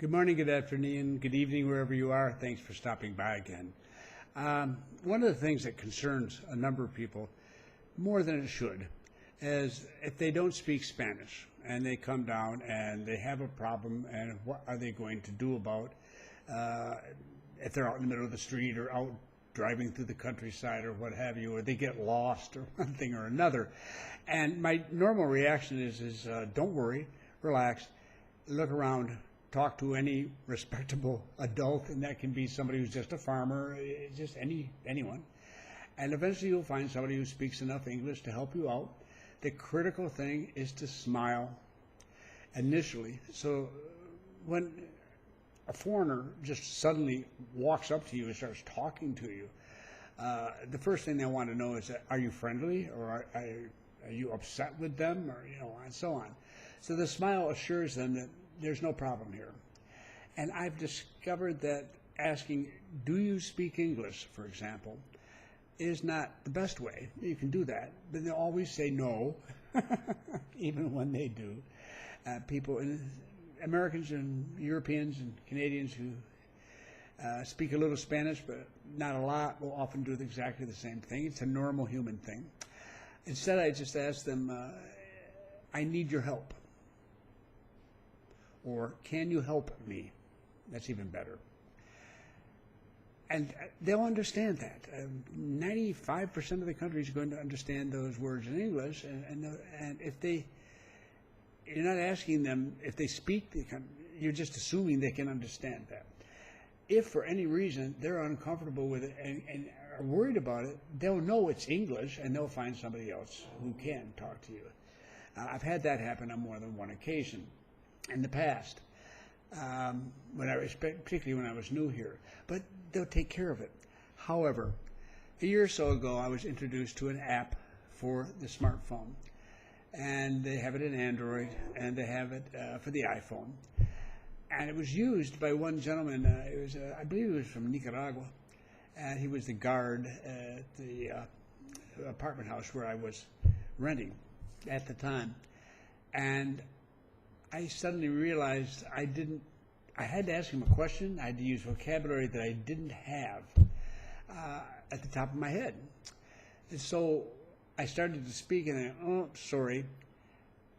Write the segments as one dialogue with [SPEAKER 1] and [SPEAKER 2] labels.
[SPEAKER 1] Good morning, good afternoon, good evening, wherever you are. Thanks for stopping by again. One of the things that concerns a number of people, more than it should, is if they don't speak Spanish and they come down and they have a problem, and what are they going to do about if they're out in the middle of the street or out driving through the countryside or what have you, or they get lost or one thing or another. And my normal reaction is don't worry, relax, look around, talk to any respectable adult, and that can be somebody who's just a farmer, just anyone. And eventually you'll find somebody who speaks enough English to help you out. The critical thing is to smile initially. So when a foreigner just suddenly walks up to you and starts talking to you, the first thing they want to know is, are you friendly, or are you upset with them, or and so on. So the smile assures them that there's no problem here. And I've discovered that asking, do you speak English, for example, is not the best way. You can do that, but they always say no, even when they do. Americans and Europeans and Canadians who speak a little Spanish, but not a lot, will often do exactly the same thing. It's a normal human thing. Instead, I just ask them, I need your help. Or, can you help me? That's even better. And they'll understand that. 95% of the country is going to understand those words in English, and if you're not asking them if they speak, you're just assuming they can understand that. If for any reason they're uncomfortable with it and are worried about it, they'll know it's English, and they'll find somebody else who can talk to you. I've had that happen on more than one occasion in the past, particularly when I was new here, but they'll take care of it. However, a year or so ago, I was introduced to an app for the smartphone, and they have it in Android, and they have it for the iPhone, and it was used by one gentleman. I believe he was from Nicaragua, and he was the guard at the apartment house where I was renting at the time, and I suddenly realized I had to ask him a question. I had to use vocabulary that I didn't have at the top of my head. And so I started to speak, and sorry.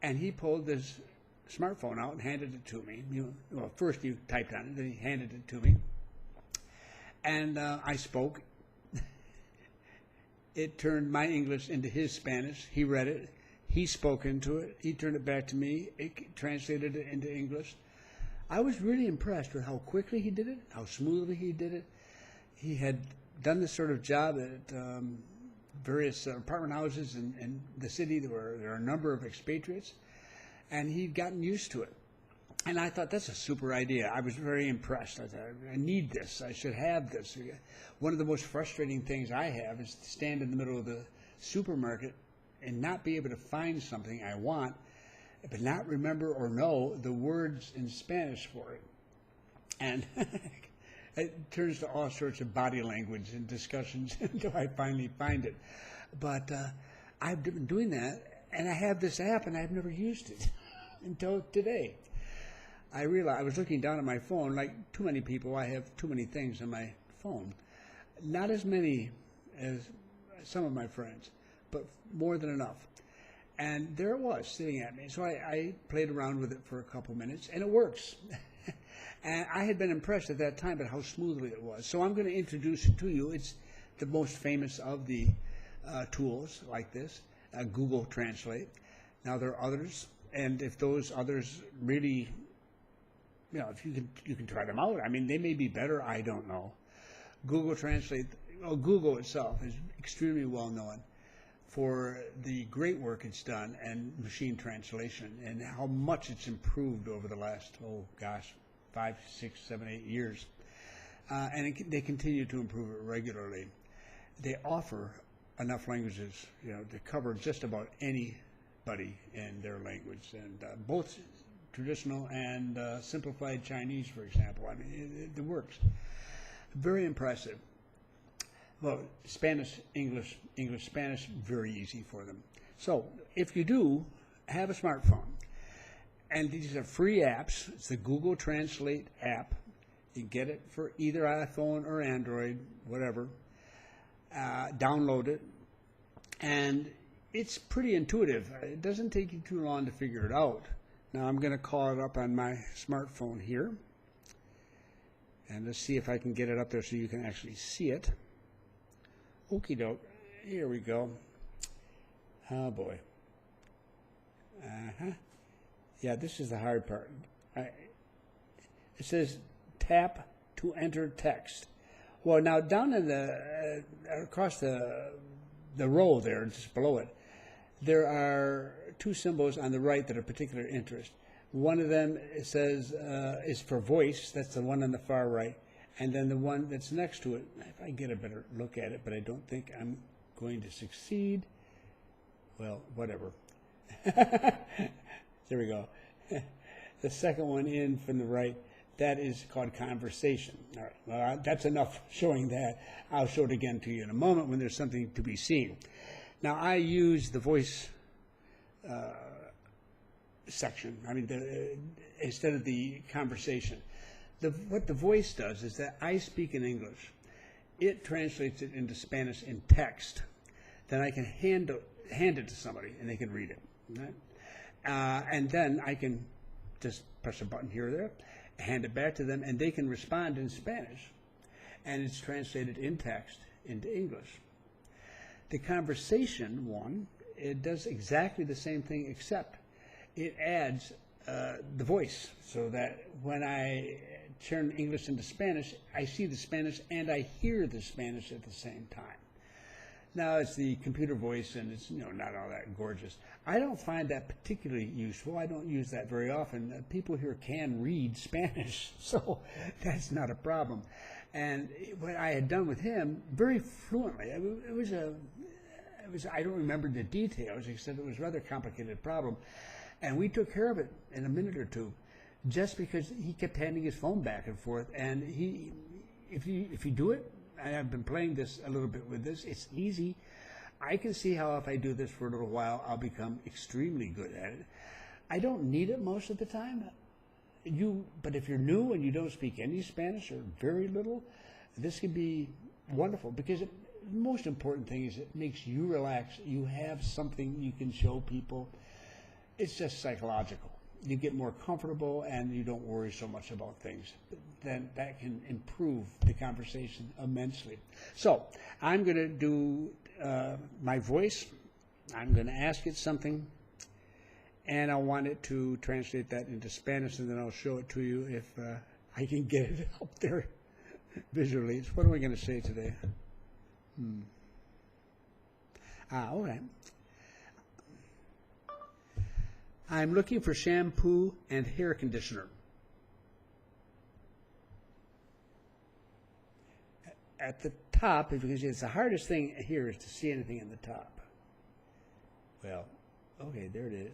[SPEAKER 1] And he pulled this smartphone out and handed it to me. First he typed on it, then he handed it to me. And I spoke. It turned my English into his Spanish. He read it. He spoke into it. He turned it back to me. It translated it into English. I was really impressed with how quickly he did it, how smoothly he did it. He had done this sort of job at various apartment houses in the city. There are a number of expatriates, and he'd gotten used to it. And I thought, that's a super idea. I was very impressed. I thought, I need this. I should have this. One of the most frustrating things I have is to stand in the middle of the supermarket and not be able to find something I want, but not remember or know the words in Spanish for it. And it turns to all sorts of body language and discussions until I finally find it. But I've been doing that, and I have this app, and I've never used it until today. I realized, I was looking down at my phone, like too many people, I have too many things on my phone. Not as many as some of my friends, but more than enough. And there it was, sitting at me. So I played around with it for a couple minutes, and it works. And I had been impressed at that time at how smoothly it was. So I'm going to introduce it to you. It's the most famous of the tools like this, Google Translate. Now there are others, and if those others really, if you can try them out. I mean, they may be better, I don't know. Google Translate, Google itself is extremely well known for the great work it's done and machine translation, and how much it's improved over the last, 5, 6, 7, 8 years. And they continue to improve it regularly. They offer enough languages, to cover just about anybody in their language, and both traditional and simplified Chinese, for example. I mean, it works. Very impressive. Well, Spanish, English, Spanish, very easy for them. So if you do have a smartphone, and these are free apps. It's the Google Translate app. You get it for either iPhone or Android, whatever. Download it, and it's pretty intuitive. It doesn't take you too long to figure it out. Now I'm going to call it up on my smartphone here, and let's see if I can get it up there so you can actually see it. Okie doke. Here we go. Oh boy. Yeah, this is the hard part. It says tap to enter text. Well, now down in the across the row there, just below it, there are two symbols on the right that are of particular interest. One of them says is for voice. That's the one on the far right, and then the one that's next to it. If I can get a better look at it, but I don't think I'm going to succeed. Well, whatever. There we go. The second one in from the right, that is called conversation. All right, well, that's enough showing that. I'll show it again to you in a moment when there's something to be seen. Now, I use the voice section, instead of the conversation. What the voice does is that I speak in English. It translates it into Spanish in text. Then I can hand it to somebody, and they can read it. Right? And then I can just press a button here or there, hand it back to them, and they can respond in Spanish. And it's translated in text into English. The conversation one, it does exactly the same thing, except it adds the voice, so that when I turn English into Spanish, I see the Spanish and I hear the Spanish at the same time. Now, it's the computer voice, and it's not all that gorgeous. I don't find that particularly useful. I don't use that very often. People here can read Spanish, so that's not a problem. And what I had done with him, very fluently, I don't remember the details, except it was a rather complicated problem. And we took care of it in a minute or two, just because he kept handing his phone back and forth. And if you do it, and I've been playing this a little bit with this, it's easy. I can see how if I do this for a little while, I'll become extremely good at it. I don't need it most of the time. But if you're new and you don't speak any Spanish or very little, this can be wonderful, because the most important thing is it makes you relax. You have something you can show people. It's just psychological. You get more comfortable and you don't worry so much about things. Then that can improve the conversation immensely. So I'm going to do my voice. I'm going to ask it something, and I want it to translate that into Spanish, and then I'll show it to you if I can get it up there visually. What are we going to say today? All right. I'm looking for shampoo and hair conditioner. At the top, if you can see, it's the hardest thing here is to see anything in the top. Well, okay, there it is.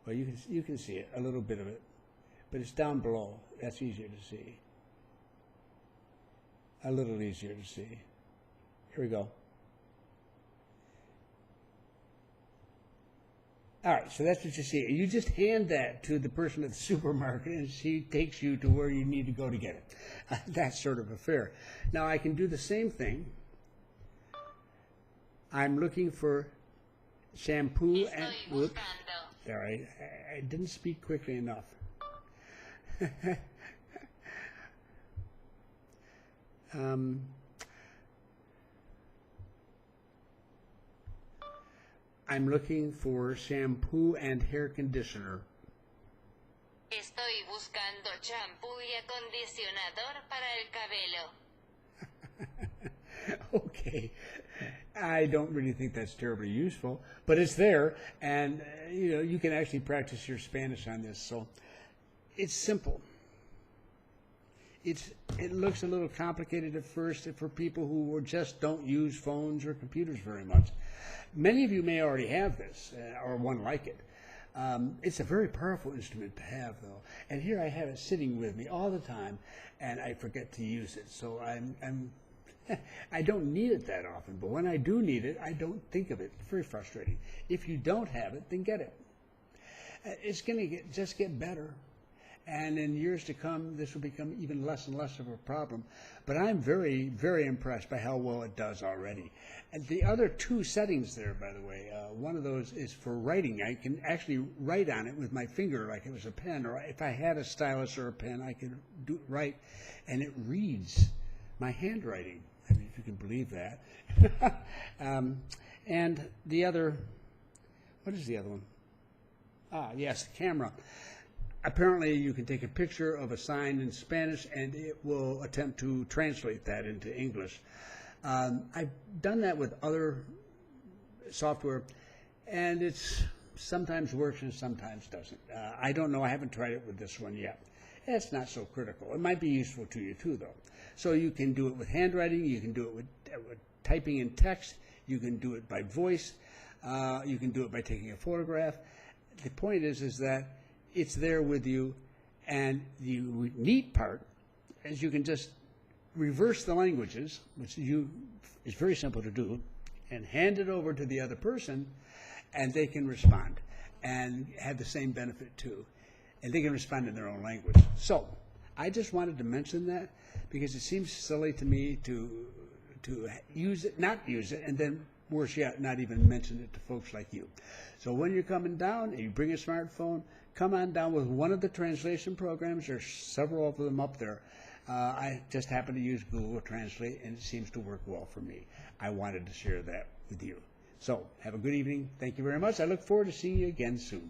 [SPEAKER 1] Well, you can see it, a little bit of it, but it's down below. That's easier to see. A little easier to see. Here we go. All right, so that's what you see. You just hand that to the person at the supermarket, and she takes you to where you need to go to get it. That sort of affair. Now, I can do the same thing. I'm looking for shampoo and... Whoops. Sorry, I didn't speak quickly enough. I'm looking for shampoo and hair conditioner.
[SPEAKER 2] Estoy buscando champú y acondicionador para el cabello.
[SPEAKER 1] Okay. I don't really think that's terribly useful, but it's there, and you can actually practice your Spanish on this. So it's simple. It looks a little complicated at first for people who just don't use phones or computers very much. Many of you may already have this or one like it. It's a very powerful instrument to have, though. And here I have it sitting with me all the time, and I forget to use it. So I don't need it that often, but when I do need it, I don't think of it. It's very frustrating. If you don't have it, then get it. It's going to just get better. And in years to come, this will become even less and less of a problem. But I'm very, very impressed by how well it does already. And the other two settings there, by the way, one of those is for writing. I can actually write on it with my finger like it was a pen, or if I had a stylus or a pen, I could write, and it reads my handwriting. I mean, if you can believe that. And the other, what is the other one? Yes, the camera. Apparently, you can take a picture of a sign in Spanish, and it will attempt to translate that into English. I've done that with other software, and it's sometimes works and sometimes doesn't. I don't know. I haven't tried it with this one yet. It's not so critical. It might be useful to you, too, though. So you can do it with handwriting. You can do it with typing in text. You can do it by voice. You can do it by taking a photograph. The point is that it's there with you, and the neat part is you can just reverse the languages, which is very simple to do, and hand it over to the other person, and they can respond and have the same benefit too, and they can respond in their own language. So I just wanted to mention that because it seems silly to me to use it, not use it, and then worse yet, not even mention it to folks like you. So when you're coming down and you bring a smartphone, come on down with one of the translation programs. There's several of them up there. I just happen to use Google Translate, and it seems to work well for me. I wanted to share that with you. So have a good evening. Thank you very much. I look forward to seeing you again soon.